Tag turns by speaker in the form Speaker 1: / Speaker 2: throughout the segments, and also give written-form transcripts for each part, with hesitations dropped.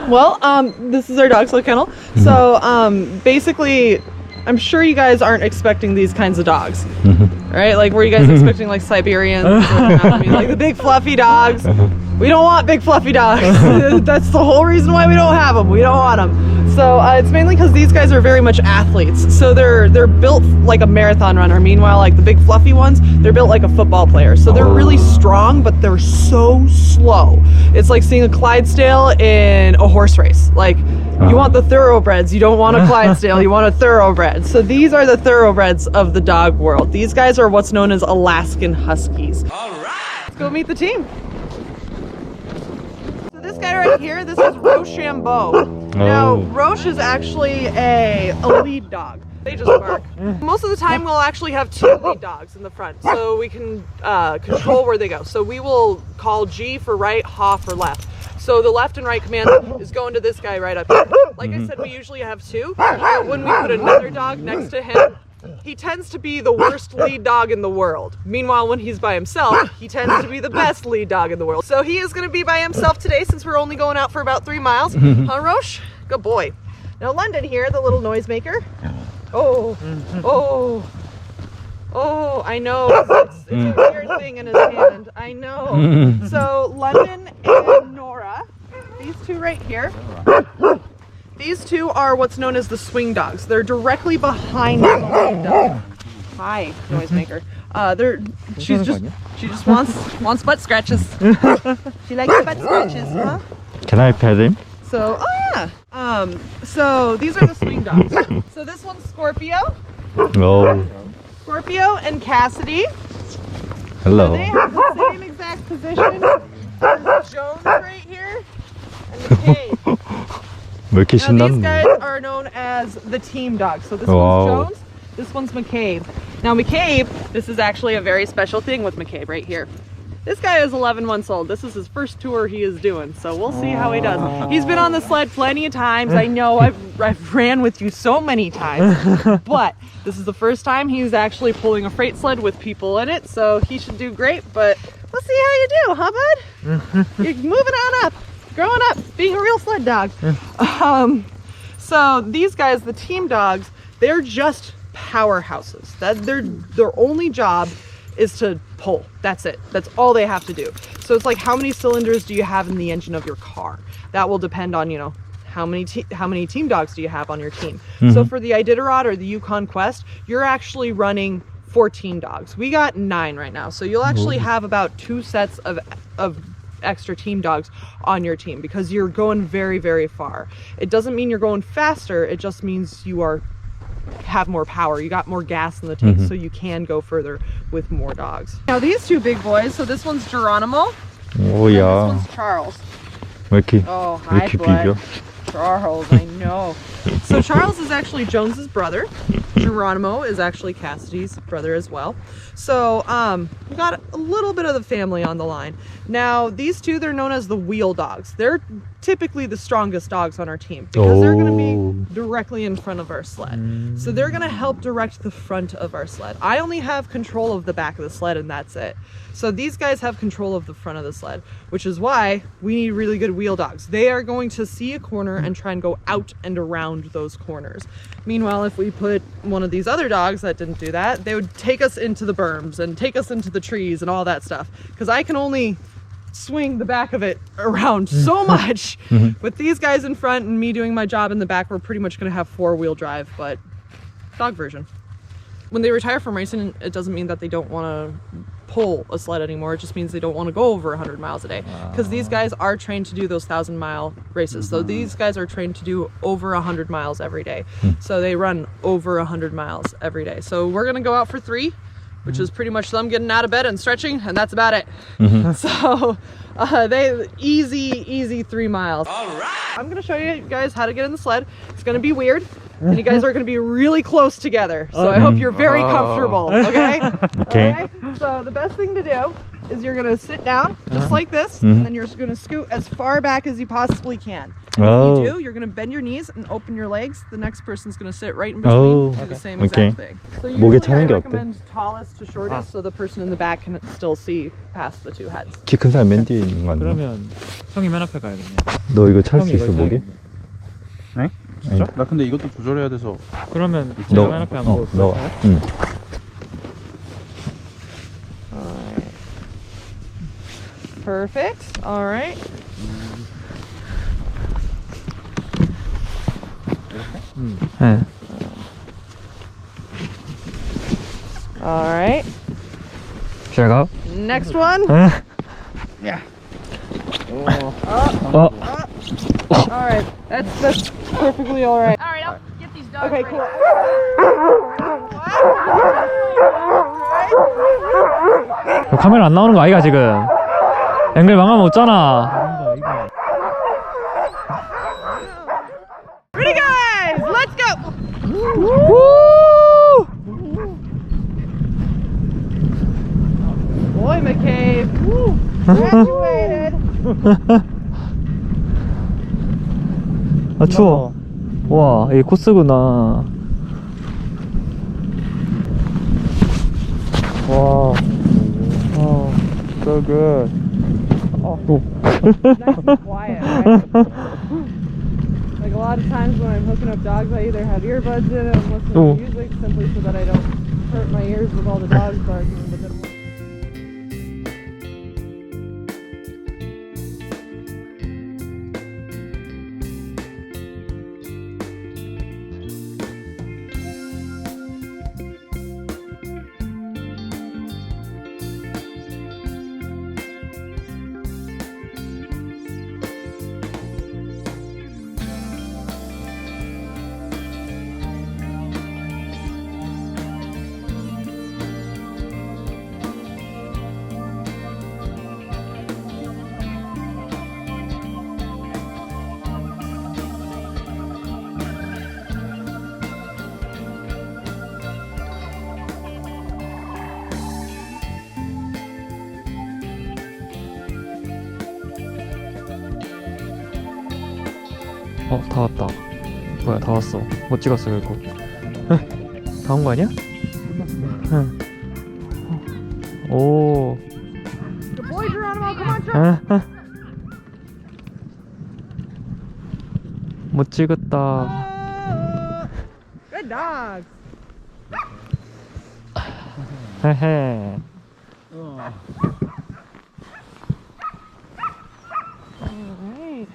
Speaker 1: Well, this is our dog sled kennel. So, basically, I'm sure you guys aren't expecting these kinds of dogs, right? Like, were you guys expecting like Siberians? Or, I mean, like the big fluffy dogs. We don't want big fluffy dogs. That's the whole reason why we don't have them. We don't want them. So it's mainly because these guys are very much athletes. So they're built like a marathon runner. Meanwhile, like the big fluffy ones, they're built like a football player. So they're really strong, but they're so slow. It's like seeing a Clydesdale in a horse race. Like, you want the thoroughbreds, you don't want a Clydesdale, you want a thoroughbred. So these are the thoroughbreds of the dog world. These guys are what's known as Alaskan Huskies. All right, let's go meet the team. So this guy right here, this is Rochambeau. Now, Roche is actually a lead dog. They just bark. Most of the time we'll actually have two lead dogs in the front, so we can control where they go. So we will call G for right, Ha for left. So the left and right command is going to this guy right up here. Like I said, we usually have two, but when we put another dog next to him, he tends to be the worst lead dog in the world. Meanwhile, when he's by himself, he tends to be the best lead dog in the world. So he is going to be by himself today since we're only going out for about 3 miles. Huh, Roche? Good boy. Now London here, the little noisemaker. Oh, I know. It's a weird thing in his hand. I know. So London and Nora, these two right here, these two are what's known as the swing dogs. They're directly behind the lead dog. Hi, noisemaker. She just wants butt scratches. She likes butt scratches, huh?
Speaker 2: Can I pet him?
Speaker 1: So, so these are the swing dogs. So this one's Scorpio.
Speaker 2: Oh.
Speaker 1: Scorpio and Cassidy.
Speaker 2: Hello.
Speaker 1: They have the same exact position as Jones right here and McCabe.
Speaker 2: 왜 이렇게
Speaker 1: Now these
Speaker 2: 신났네.
Speaker 1: guys are known as the team dogs. So this one's Jones, this one's McCabe. Now McCabe, this is actually a very special thing with McCabe right here. This guy is 11 months old. This is his first tour he is doing, so we'll see how he does. He's been on the sled plenty of times. I know I've ran with you so many times, but this is the first time he's actually pulling a freight sled with people in it, so he should do great, but we'll see how you do, huh, bud? You're moving on up, growing up, being a real sled dog. So these guys, the team dogs, they're just powerhouses. Their only job is to pull. That's it. That's all they have to do. So it's like, how many cylinders do you have in the engine of your car? That will depend on, you know, how many team dogs do you have on your team. So for the Iditarod or the Yukon Quest, you're actually running 14 dogs. We got 9 right now. So you'll actually have about 2 sets of extra team dogs on your team because you're going very, very far. It doesn't mean you're going faster. It just means you have more power. You got more gas in the tank, so you can go further with more dogs. Now these two big boys, so this one's Geronimo.
Speaker 2: Oh,
Speaker 1: and
Speaker 2: yeah.
Speaker 1: this one's Charles.
Speaker 2: 왜 이렇게,
Speaker 1: Oh,
Speaker 2: 왜
Speaker 1: hi,
Speaker 2: 이렇게
Speaker 1: bud.
Speaker 2: 비벼?
Speaker 1: Charles, I know. So Charles is actually Jones's brother. Geronimo is actually Cassidy's brother as well. So we got a little bit of the family on the line. Now these two, they're known as the wheel dogs. They're typically the strongest dogs on our team because they're going to be directly in front of our sled. So they're going to help direct the front of our sled. I only have control of the back of the sled and that's it. So these guys have control of the front of the sled, which is why we need really good wheel dogs. They are going to see a corner and try and go out and around those corners. Meanwhile, if we put one of these other dogs that didn't do that, they would take us into the berms and take us into the trees and all that stuff. Because I can only swing the back of it around so much. With these guys in front and me doing my job in the back, we're pretty much going to have 4-wheel drive, but dog version. When they retire from racing, it doesn't mean that they don't want to pull a sled anymore. It just means they don't want to go over 100 miles a day because these guys are trained to do those 1,000-mile races. So these guys are trained to do over 100 miles every day. So they run over 100 miles every day. So we're going to go out for 3, which is pretty much them getting out of bed and stretching, and that's about it. So they easy 3 miles. All right. I'm going to show you guys how to get in the sled. It's going to be weird. And you guys are going to be really close together. So I hope you're very comfortable, okay?
Speaker 2: Okay.
Speaker 1: Okay? So the best thing to do is you're gonna sit down just like this, and then you're just gonna scoot as far back as you possibly can. And
Speaker 2: Oh.
Speaker 1: when you do, you're gonna bend your knees and open your legs. The next person's gonna sit right in between and do the same exact thing. So
Speaker 2: 목에
Speaker 1: usually
Speaker 2: 차는
Speaker 1: I
Speaker 2: 게 어때?
Speaker 1: recommend tallest to shortest, so the person in the back can still see past the two heads.
Speaker 2: 키 큰 사람 맨 뒤에 있는 거 아니야?
Speaker 3: 그러면 형이 맨 앞에 가야겠네.
Speaker 2: 너 이거 찰 수
Speaker 3: 형이
Speaker 2: 있어
Speaker 3: 이걸
Speaker 2: 목에?
Speaker 3: 타야겠네.
Speaker 4: 네? 진짜? 나 근데 이것도 조절해야 돼서.
Speaker 3: 그러면 제가 맨 앞에 앉고
Speaker 2: 너. 응.
Speaker 1: Perfect. All right.
Speaker 3: 네.
Speaker 1: All right.
Speaker 3: Should I go?
Speaker 1: Next one.
Speaker 4: 야.
Speaker 3: 어.
Speaker 1: All right. That's perfectly all right.
Speaker 5: All right, I'll get these dogs
Speaker 1: Okay,
Speaker 5: ready.
Speaker 1: cool.
Speaker 3: 카메라 안 나오는 거 아이가 지금? 앵글 망하면 없잖아.
Speaker 1: Ready, guys? Let's go. Boy, McCabe. Graduated.
Speaker 3: 아 추워. 와 이게 코스구나. 와. So good.
Speaker 1: Nice and quiet, right? Like a lot of times when I'm hooking up dogs, I either have earbuds in and I'm listening
Speaker 3: Oh.
Speaker 1: to music simply so that I don't hurt my ears with all the dogs barking. But then
Speaker 3: 다 왔다. 뭐야 다 왔어. 못 찍었어 결국. 다 온 거 아니야? 응. 오.
Speaker 1: Good boy, Geronimo, come on, Geronimo.
Speaker 3: 못 찍었다.
Speaker 1: Good dogs.
Speaker 3: 헤헤.
Speaker 1: All right.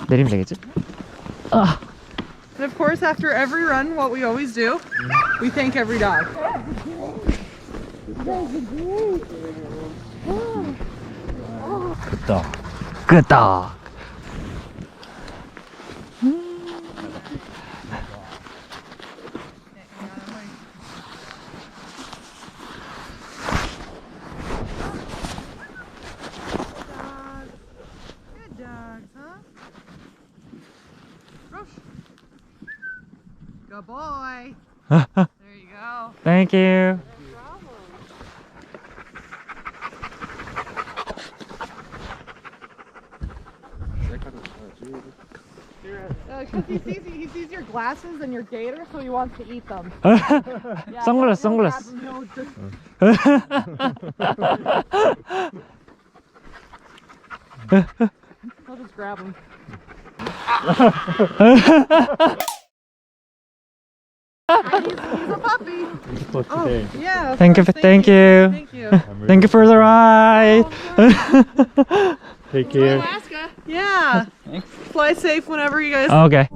Speaker 3: 내리면 되겠지?
Speaker 1: And of course, after every run, what we always do, we thank every dog.
Speaker 2: 됐다.
Speaker 3: 끄다.
Speaker 1: Good dogs, huh? Rush. Good boy. There you go.
Speaker 3: Thank you.
Speaker 1: He sees your glasses and your gator, so he wants to eat them. Yeah,
Speaker 3: Sunglass,
Speaker 1: he'll grab
Speaker 3: sunglass.
Speaker 1: them, he'll just- He'll just grab them. He's a puppy. Oh, yeah. of
Speaker 3: Thank you,
Speaker 1: course,
Speaker 3: thank you.
Speaker 1: Thank you.
Speaker 3: Thank you for the ride.
Speaker 2: Take care.
Speaker 1: Alaska. Yeah. Fly safe whenever you guys.
Speaker 3: Okay.